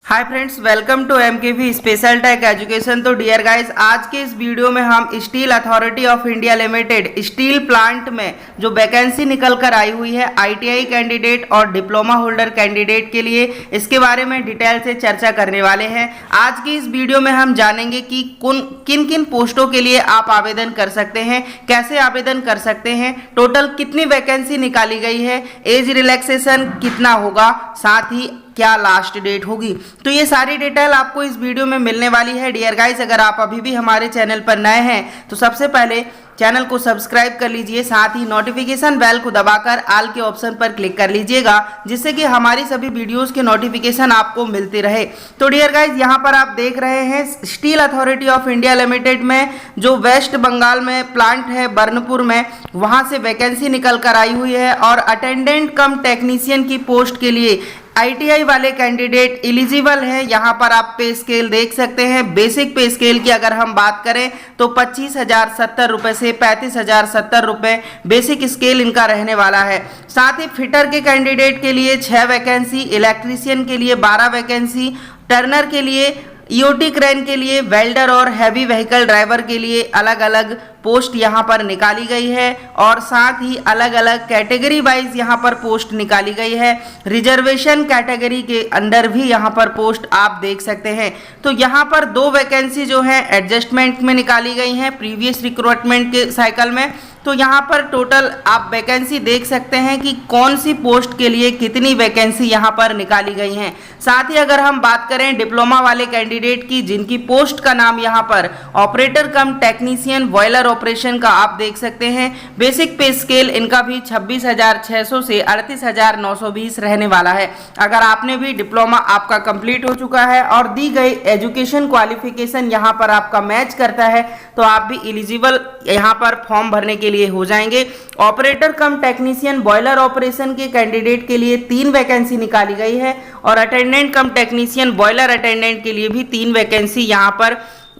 Hi friends, welcome to MKV special tech education. तो dear guys, आज के इस वीडियो में हम Steel Authority of India Limited steel plant में जो वैकेंसी निकल कर आई हुई है आईटीआई कैंडिडेट और डिप्लोमा होल्डर कैंडिडेट के लिए, इसके बारे में डिटेल से चर्चा करने वाले हैं। आज की इस वीडियो में हम जानेंगे कि किन किन पोस्टों के लिए आप आवेदन कर सकते हैं, कैसे आवेदन कर सकते हैं, टोटल कितनी वैकेंसी निकाली गई है, एज रिलैक्सेशन कितना होगा, साथ ही क्या लास्ट डेट होगी। तो ये सारी डिटेल आपको इस वीडियो में मिलने वाली है। डियर गाइस, अगर आप अभी भी हमारे चैनल पर नए हैं तो सबसे पहले चैनल को सब्सक्राइब कर लीजिए, साथ ही नोटिफिकेशन बेल को दबाकर ऑल के ऑप्शन पर क्लिक कर लीजिएगा, जिससे कि हमारी सभी वीडियोस के नोटिफिकेशन आपको मिलते रहे। तो डियर गाइस, यहाँ पर आप देख रहे हैं steel Authority of India limited में जो वेस्ट बंगाल में प्लांट है बर्नपुर में, वहाँ से वैकेंसी निकल कर आई हुई है और अटेंडेंट कम टेक्नीशियन की पोस्ट के लिए आईटीआई वाले कैंडिडेट एलिजिबल है। यहाँ पर आप पे स्केल देख सकते हैं। बेसिक पे स्केल की अगर हम बात करें तो 25,070 रुपये से 35,070 रुपये बेसिक स्केल इनका रहने वाला है। साथ ही फिटर के कैंडिडेट के लिए 6 वैकेंसी, इलेक्ट्रीशियन के लिए 12 वैकेंसी, टर्नर के लिए, ईओटी क्रेन के लिए, वेल्डर और हैवी व्हीकल ड्राइवर के लिए अलग अलग पोस्ट यहाँ पर निकाली गई है और साथ ही अलग अलग कैटेगरी वाइज यहाँ पर पोस्ट निकाली गई है। रिजर्वेशन कैटेगरी के अंडर भी यहाँ पर पोस्ट आप देख सकते हैं। तो यहाँ पर 2 वैकेंसी जो है एडजस्टमेंट में निकाली गई हैं प्रीवियस रिक्रूटमेंट के साइकिल में। तो यहाँ पर टोटल आप वैकेंसी देख सकते हैं कि कौन सी पोस्ट के लिए कितनी वैकेंसी यहाँ पर निकाली गई हैं। साथ ही अगर हम बात करें डिप्लोमा वाले कैंडिडेट की, जिनकी पोस्ट का नाम यहाँ पर ऑपरेटर कम टेक्नीशियन बॉयलर ऑपरेशन का आप देख सकते हैं। बेसिक पे स्केल इनका भी 26,600 से 38,920 रहने वाला है। अगर आपने भी डिप्लोमा आपका कंप्लीट हो चुका है और दी गई एजुकेशन क्वालिफिकेशन यहाँ पर आपका मैच करता है तो आप भी एलिजिबल यहाँ पर फॉर्म भरने के लिए हो जाएंगे। ऑपरेटर कम टेक्नीशियन बॉयलर ऑपरेशन के कैंडिडेट के लिए 3 वैकेंसी निकाली गई है और attendant cum technician boiler attendant के लिए भी 3 वैकेंसी यहाँ पर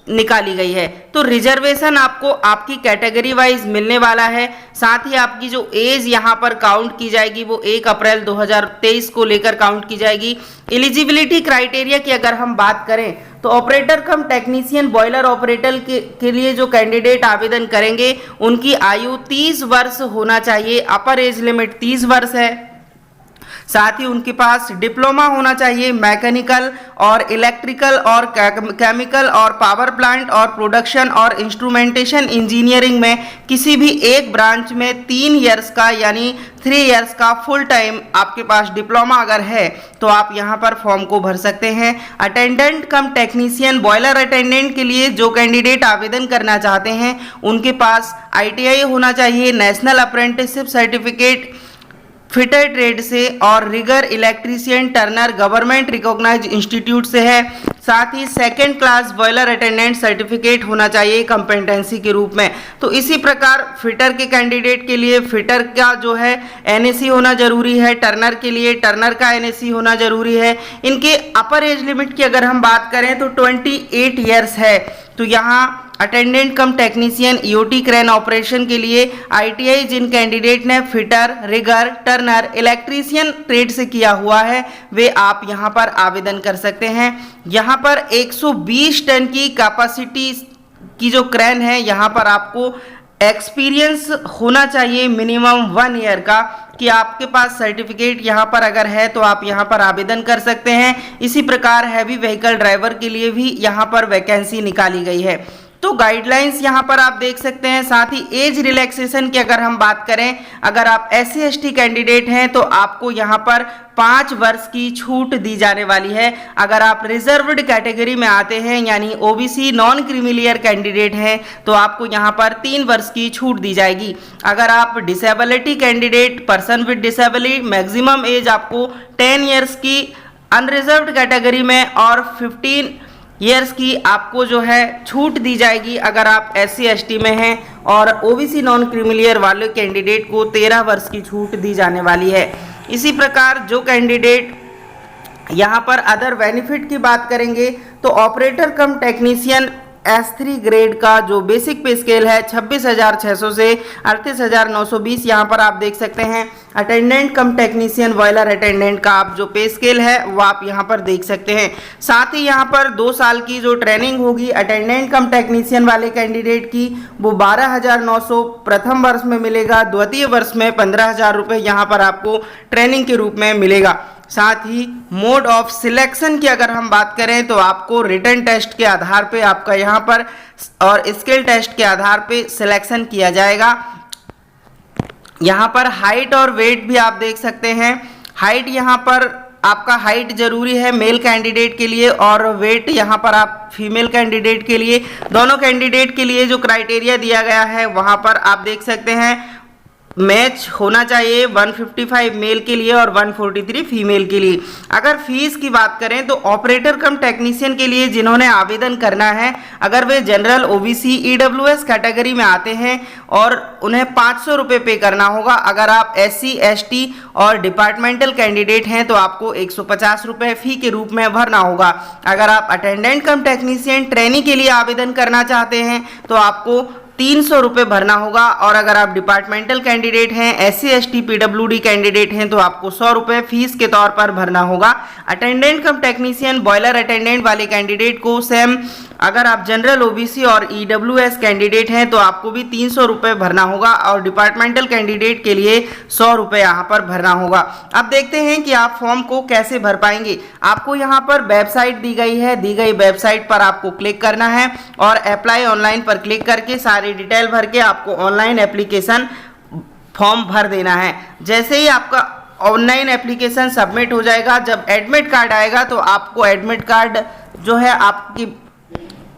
निकाली गई है। तो रिजर्वेशन आपको आपकी कैटेगरी वाइज मिलने वाला है। साथ ही आपकी जो एज यहाँ पर काउंट की जाएगी वो 1 अप्रैल 2023 को लेकर काउंट की जाएगी। एलिजिबिलिटी क्राइटेरिया की अगर हम बात करें तो ऑपरेटर कम टेक्नीशियन बॉयलर ऑपरेटर के लिए जो कैंडिडेट आवेदन करेंगे उनकी आयु 30 वर्ष होना चाहिए। अपर एज लिमिट 30 वर्ष है। साथ ही उनके पास डिप्लोमा होना चाहिए मैकेनिकल और इलेक्ट्रिकल और केमिकल और पावर प्लांट और प्रोडक्शन और इंस्ट्रूमेंटेशन इंजीनियरिंग में किसी भी एक ब्रांच में 3 इयर्स का यानी 3 इयर्स का फुल टाइम आपके पास डिप्लोमा अगर है तो आप यहाँ पर फॉर्म को भर सकते हैं। Attendant cum technician boiler attendant के लिए जो कैंडिडेट आवेदन करना चाहते हैं उनके पास आईटीआई होना चाहिए, national apprenticeship certificate fitter trade से और rigger electrician turner government recognize institute से है। साथ ही 2nd class boiler attendant certificate होना चाहिए कंपेटेंसी के रूप में। तो इसी प्रकार फिटर के कैंडिडेट के लिए फिटर का जो है एनएसी होना जरूरी है, टर्नर के लिए टर्नर का एनएसी होना जरूरी है। इनके अपर एज लिमिट की अगर हम बात करें तो 28 ईयर्स है। तो यहाँ attendant cum technician EOT crane operation के लिए आईटीआई जिन कैंडिडेट ने fitter, rigger, turner, electrician trade से किया हुआ है वे आप यहां पर आवेदन कर सकते हैं। यहां पर 120 टन की कैपेसिटी की जो क्रेन है यहां पर आपको एक्सपीरियंस होना चाहिए मिनिमम 1 ईयर का, कि आपके पास सर्टिफिकेट यहाँ पर अगर है तो आप यहाँ पर आवेदन कर सकते हैं। इसी प्रकार हैवी व्हीकल ड्राइवर के लिए भी यहाँ पर वैकेंसी निकाली गई है। तो गाइडलाइंस यहाँ पर आप देख सकते हैं। साथ ही एज रिलैक्सेशन की अगर हम बात करें, अगर आप SC/ST कैंडिडेट हैं तो आपको यहाँ पर 5 वर्ष की छूट दी जाने वाली है। अगर आप रिजर्व्ड कैटेगरी में आते हैं यानी ओबीसी नॉन क्रीमिलियर कैंडिडेट हैं तो आपको यहाँ पर 3 वर्ष की छूट दी जाएगी। अगर आप disability candidate person with disability maximum age आपको 10 ईयर्स की अनरिजर्व्ड कैटेगरी में और 15 ईयर्स की आपको जो है छूट दी जाएगी अगर आप SC/ST में हैं, और ओबीसी नॉन क्रीमिलियर वाले कैंडिडेट को 13 वर्ष की छूट दी जाने वाली है। इसी प्रकार जो कैंडिडेट यहाँ पर अदर बेनिफिट की बात करेंगे तो ऑपरेटर कम टेक्नीशियन S3 ग्रेड का जो बेसिक पे स्केल है 26,600 से 38,920 यहाँ पर आप देख सकते हैं। Attendant cum technician boiler attendant का आप जो पे स्केल है वो आप यहाँ पर देख सकते हैं। साथ ही यहाँ पर 2 साल की जो ट्रेनिंग होगी अटेंडेंट कम टेक्नीशियन वाले कैंडिडेट की वो 12,900 प्रथम वर्ष में मिलेगा, द्वितीय वर्ष में 15,000 रुपये यहाँ पर आपको ट्रेनिंग के रूप में मिलेगा। साथ ही मोड ऑफ सिलेक्शन की अगर हम बात करें तो आपको रिटन टेस्ट के आधार पे आपका यहाँ पर और स्किल टेस्ट के आधार पे सिलेक्शन किया जाएगा। यहाँ पर हाइट और वेट भी आप देख सकते हैं। हाइट यहाँ पर आपका हाइट जरूरी है मेल कैंडिडेट के लिए और वेट यहाँ पर आप फीमेल कैंडिडेट के लिए, दोनों कैंडिडेट के लिए जो क्राइटेरिया दिया गया है वहाँ पर आप देख सकते हैं मैच होना चाहिए 155 मेल के लिए और 143 फीमेल के लिए। अगर फीस की बात करें तो ऑपरेटर कम टेक्नीशियन के लिए जिन्होंने आवेदन करना है, अगर वे जनरल ओबीसी ईडब्ल्यूएस कैटेगरी में आते हैं और उन्हें 500 रुपये पे करना होगा। अगर आप SC ST और डिपार्टमेंटल कैंडिडेट हैं तो आपको 150 रुपये फी के रूप में भरना होगा। अगर आप अटेंडेंट कम टेक्नीशियन ट्रेनी के लिए आवेदन करना चाहते हैं तो आपको 300 रुपये भरना होगा और अगर आप डिपार्टमेंटल कैंडिडेट हैं, SC ST PWD कैंडिडेट हैं तो आपको 100 रुपये फीस के तौर पर भरना होगा। Attendant cum technician boiler attendant वाले कैंडिडेट को सेम, अगर आप जनरल ओबीसी और EWS कैंडिडेट हैं तो आपको भी 300 रुपये भरना होगा और डिपार्टमेंटल कैंडिडेट के लिए 100 रुपये यहाँ पर भरना होगा। अब देखते हैं कि आप फॉर्म को कैसे भर पाएंगे। आपको यहाँ पर वेबसाइट दी गई है, दी गई वेबसाइट पर आपको क्लिक करना है और अप्लाई ऑनलाइन पर क्लिक करके सारी डिटेल भर के आपको ऑनलाइन एप्लीकेशन फॉर्म भर देना है। जैसे ही आपका ऑनलाइन एप्लीकेशन सबमिट हो जाएगा, जब एडमिट कार्ड आएगा तो आपको एडमिट कार्ड जो है आपकी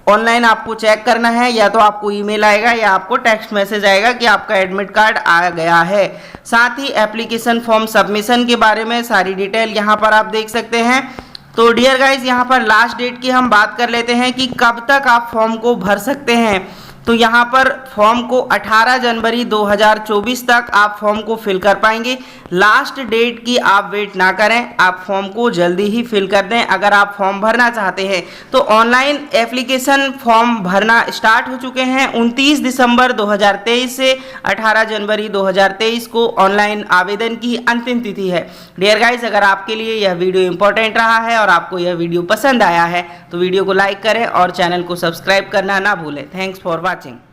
ऑनलाइन आपको चेक करना है, या तो आपको ईमेल आएगा या आपको टेक्स्ट मैसेज आएगा कि आपका एडमिट कार्ड आ गया है। साथ ही एप्लीकेशन फॉर्म सबमिशन के बारे में सारी डिटेल यहाँ पर आप देख सकते हैं। तो डियर गाइज यहाँ पर लास्ट डेट की हम बात कर लेते हैं कि कब तक आप फॉर्म को भर सकते हैं। तो यहाँ पर फॉर्म को 18 जनवरी 2024 तक आप फॉर्म को फिल कर पाएंगे। लास्ट डेट की आप वेट ना करें, आप फॉर्म को जल्दी ही फिल कर दें। अगर आप फॉर्म भरना चाहते हैं तो ऑनलाइन एप्लीकेशन फॉर्म भरना स्टार्ट हो चुके हैं। 29 दिसंबर 2023 से 18 जनवरी 2023 को ऑनलाइन आवेदन की अंतिम तिथि है। डियर गाइज, अगर आपके लिए यह वीडियो इंपॉर्टेंट रहा है और आपको यह वीडियो पसंद आया है तो वीडियो को लाइक करें और चैनल को सब्सक्राइब करना ना भूलें। Thanks for watching.